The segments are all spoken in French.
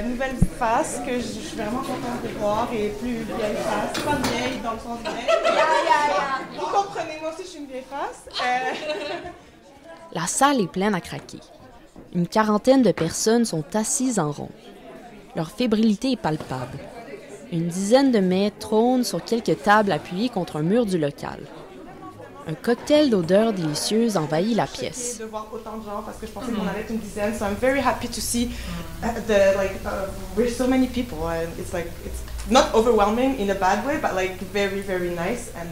nouvelle face que je suis vraiment contente de voir et plus vieille face. Pas vieille dans le sens vieille. Vous comprenez, moi aussi je suis une vieille face. La salle est pleine à craquer. Une quarantaine de personnes sont assises en rond. Leur fébrilité est palpable. Une dizaine de mets trônent sur quelques tables appuyées contre un mur du local. Un cocktail d'odeurs délicieuses envahit la pièce. De voir autant de gens parce que je pensais qu'on allait être une dizaine. So I'm very happy to see we're so many people and it's not overwhelming in a bad way, but very very nice and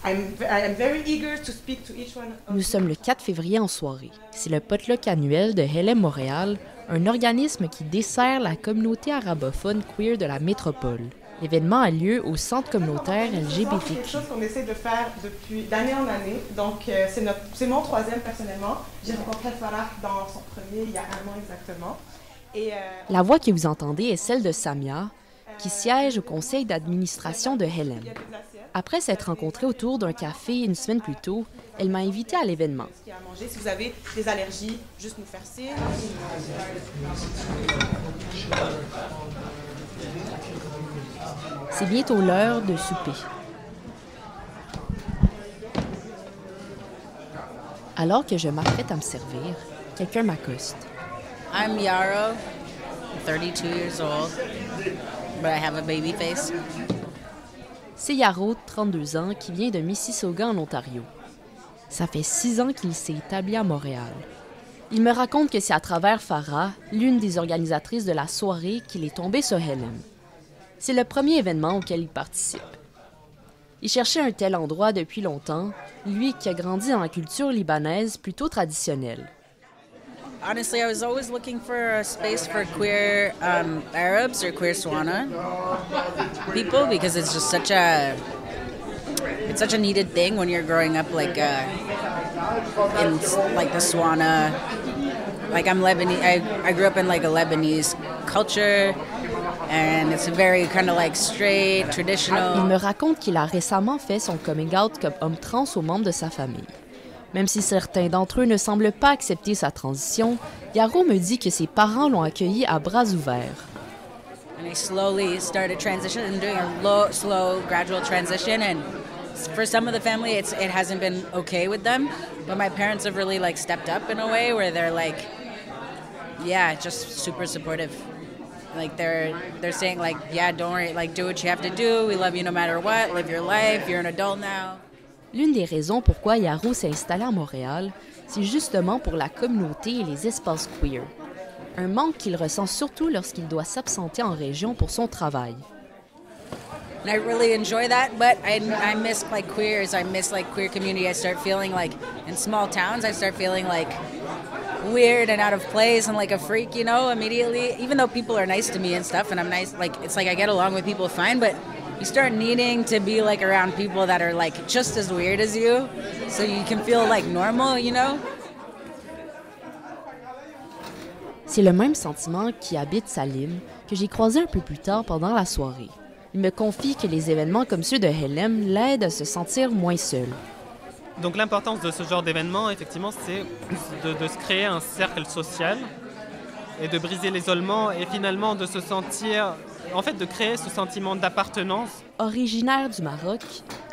I'm very eager to speak to each one. Nous sommes le 4 février en soirée. C'est le potluck annuel de Helem Montréal, un organisme qui dessert la communauté arabophone queer de la métropole. L'événement a lieu au centre communautaire LGBTQ. C'est quelque chose qu'on essaie de faire depuis d'année en année. Donc, c'est mon troisième personnellement. J'ai rencontré Farah dans son premier il y a 1 an exactement. La voix que vous entendez est celle de Samia, qui siège au conseil d'administration de Helem. Après s'être rencontrée autour d'un café une semaine plus tôt, elle m'a invitée à l'événement. Si vous avez des allergies, juste nous faire signe. C'est bientôt l'heure de souper. Alors que je m'apprête à me servir, quelqu'un m'accoste. I'm Yarrow, 32 years old, but I have a baby face. C'est Yarrow, 32 ans, qui vient de Mississauga en Ontario. Ça fait 6 ans qu'il s'est établi à Montréal. Il me raconte que c'est à travers Farah, l'une des organisatrices de la soirée, qu'il est tombé sur Helem. C'est le premier événement auquel il participe. Il cherchait un tel endroit depuis longtemps, lui qui a grandi dans la culture libanaise plutôt traditionnelle. Honestly, I was always looking for a space for queer Arabs or queer Swana people because it's just such a needed thing when you're growing up in the Swana. I'm Lebanese. I grew up in a Lebanese culture. And it's very kind of straight, traditional. Il me raconte qu'il a récemment fait son coming out comme homme trans aux membres de sa famille. Même si certains d'entre eux ne semblent pas accepter sa transition, Yarrow me dit que ses parents l'ont accueilli à bras ouverts. And I slowly started transition and doing a slow, gradual transition. And for some of the family, it hasn't been okay with them. But my parents have really stepped up in a way where they're just super supportive. They're saying yeah, don't worry, do what you have to do. We love you no matter what. Live your life. You're an adult now. L'une des raisons pourquoi Yarrow s'est installé à Montréal, c'est justement pour la communauté et les espaces queer. Un manque qu'il ressent surtout lorsqu'il doit s'absenter en région pour son travail. And I really enjoy that, but I miss queers. I miss queer community. I start feeling in small towns, I start feeling weird and out of place and a freak, immediately. Even though people are nice to me and stuff, and I'm nice, it's I get along with people fine, but you start needing to be around people that are just as weird as you, so you can feel normal, C'est le même sentiment qui habite Salim, que j'ai croisé un peu plus tard pendant la soirée. Il me confie que les événements comme ceux de Helem l'aident à se sentir moins seul. Donc l'importance de ce genre d'événement, effectivement, c'est de se créer un cercle social et de briser l'isolement et finalement de se sentir, de créer ce sentiment d'appartenance. Originaire du Maroc,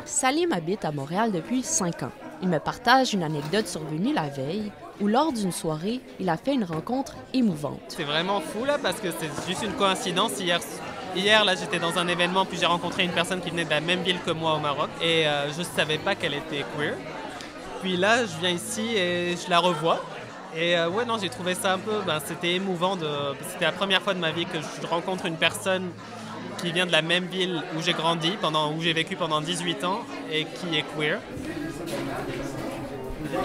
Salim habite à Montréal depuis 5 ans. Il me partage une anecdote survenue la veille où lors d'une soirée, il a fait une rencontre émouvante. C'est vraiment fou là parce que c'est juste une coïncidence. Hier, là, j'étais dans un événement, puis j'ai rencontré une personne qui venait de la même ville que moi au Maroc et je ne savais pas qu'elle était queer. Puis là, je viens ici et je la revois. Et j'ai trouvé ça un peu, c'était émouvant. C'était la première fois de ma vie que je rencontre une personne qui vient de la même ville où j'ai grandi, où j'ai vécu pendant 18 ans et qui est queer.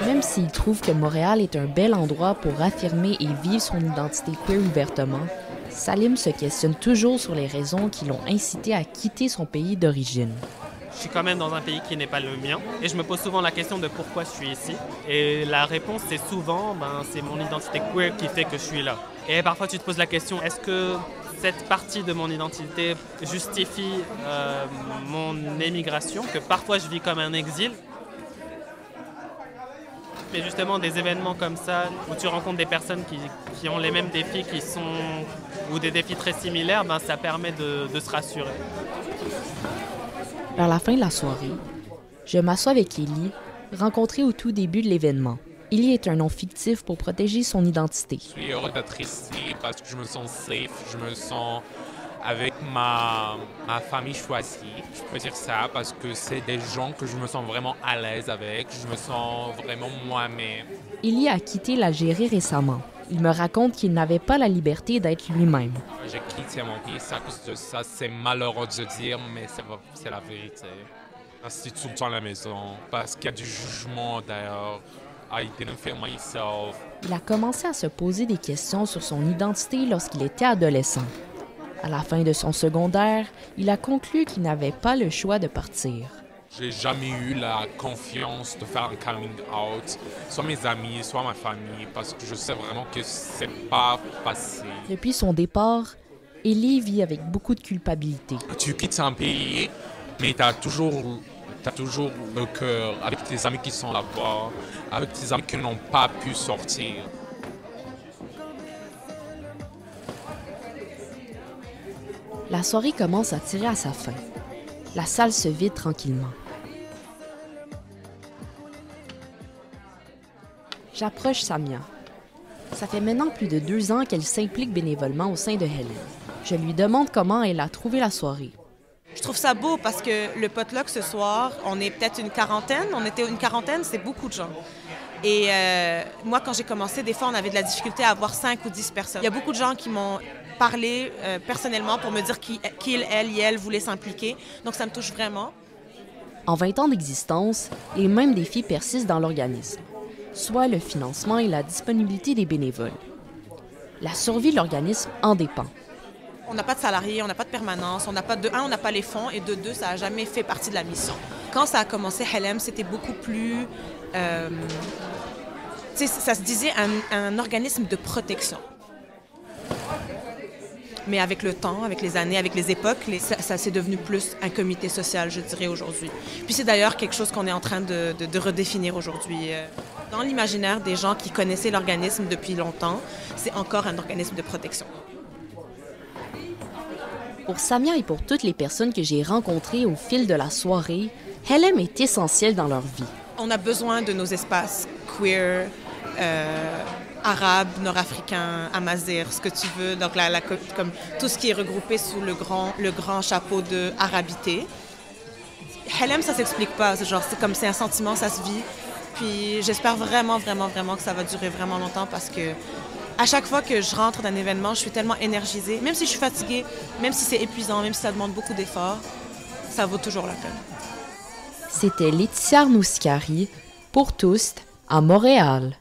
Même s'il trouve que Montréal est un bel endroit pour affirmer et vivre son identité queer ouvertement, Salim se questionne toujours sur les raisons qui l'ont incité à quitter son pays d'origine. Je suis quand même dans un pays qui n'est pas le mien et je me pose souvent la question de pourquoi je suis ici. Et la réponse, c'est souvent, c'est mon identité queer qui fait que je suis là. Et parfois, tu te poses la question, est-ce que cette partie de mon identité justifie mon émigration, que parfois je vis comme un exil? Mais justement, des événements comme ça, où tu rencontres des personnes qui ont les mêmes défis, qui sont ou des défis très similaires, ben, ça permet de se rassurer. Vers la fin de la soirée, je m'assois avec Ellie, rencontrée au tout début de l'événement. Ellie est un nom fictif pour protéger son identité. Je suis heureux d'être ici parce que je me sens safe, je me sens avec ma famille choisie. Je peux dire ça parce que c'est des gens que je me sens vraiment à l'aise avec, je me sens vraiment moi-même. Ellie a quitté l'Algérie récemment. Il me raconte qu'il n'avait pas la liberté d'être lui-même. J'ai quitté mon pays à cause de ça. C'est malheureux de dire, mais c'est la vérité. Je suis tout le temps à la maison parce qu'il y a du jugement d'ailleurs. I didn't feel myself. Il a commencé à se poser des questions sur son identité lorsqu'il était adolescent. À la fin de son secondaire, il a conclu qu'il n'avait pas le choix de partir. J'ai jamais eu la confiance de faire un coming out, soit mes amis, soit ma famille, parce que je sais vraiment que c'est pas facile. Depuis son départ, Ellie vit avec beaucoup de culpabilité. Tu quittes un pays, mais t'as toujours le cœur avec tes amis qui sont là-bas, avec tes amis qui n'ont pas pu sortir. La soirée commence à tirer à sa fin. La salle se vide tranquillement. J'approche Samia. Ça fait maintenant plus de 2 ans qu'elle s'implique bénévolement au sein de Helen. Je lui demande comment elle a trouvé la soirée. Je trouve ça beau parce que le potluck ce soir, on est peut-être une quarantaine. On était une quarantaine, c'est beaucoup de gens. Et moi, quand j'ai commencé, des fois, on avait de la difficulté à avoir 5 ou 10 personnes. Il y a beaucoup de gens qui m'ont parlé personnellement pour me dire qu'ils, elles voulaient s'impliquer. Donc, ça me touche vraiment. En 20 ans d'existence, les mêmes défis persistent dans l'organisme, soit le financement et la disponibilité des bénévoles. La survie de l'organisme en dépend. On n'a pas de salariés, on n'a pas de permanence, on n'a pas on n'a pas les fonds, et de 2, ça n'a jamais fait partie de la mission. Quand ça a commencé, Helem, c'était beaucoup plus... ça se disait un organisme de protection. Mais avec le temps, avec les années, avec les époques, ça s'est devenu plus un comité social, je dirais, aujourd'hui. Puis c'est d'ailleurs quelque chose qu'on est en train de redéfinir aujourd'hui. Dans l'imaginaire des gens qui connaissaient l'organisme depuis longtemps, c'est encore un organisme de protection. Pour Samia et pour toutes les personnes que j'ai rencontrées au fil de la soirée, Helem est essentielle dans leur vie. On a besoin de nos espaces queer, arabes, nord-africains, amazirs, ce que tu veux. Donc comme tout ce qui est regroupé sous le grand chapeau de arabité. Helem, ça s'explique pas. C'est un sentiment, ça se vit. Puis j'espère vraiment, vraiment, vraiment que ça va durer vraiment longtemps parce que à chaque fois que je rentre dans un événement, je suis tellement énergisée. Même si je suis fatiguée, même si c'est épuisant, même si ça demande beaucoup d'efforts, ça vaut toujours la peine. C'était Laetitia Arnouskari pour Toast à Montréal.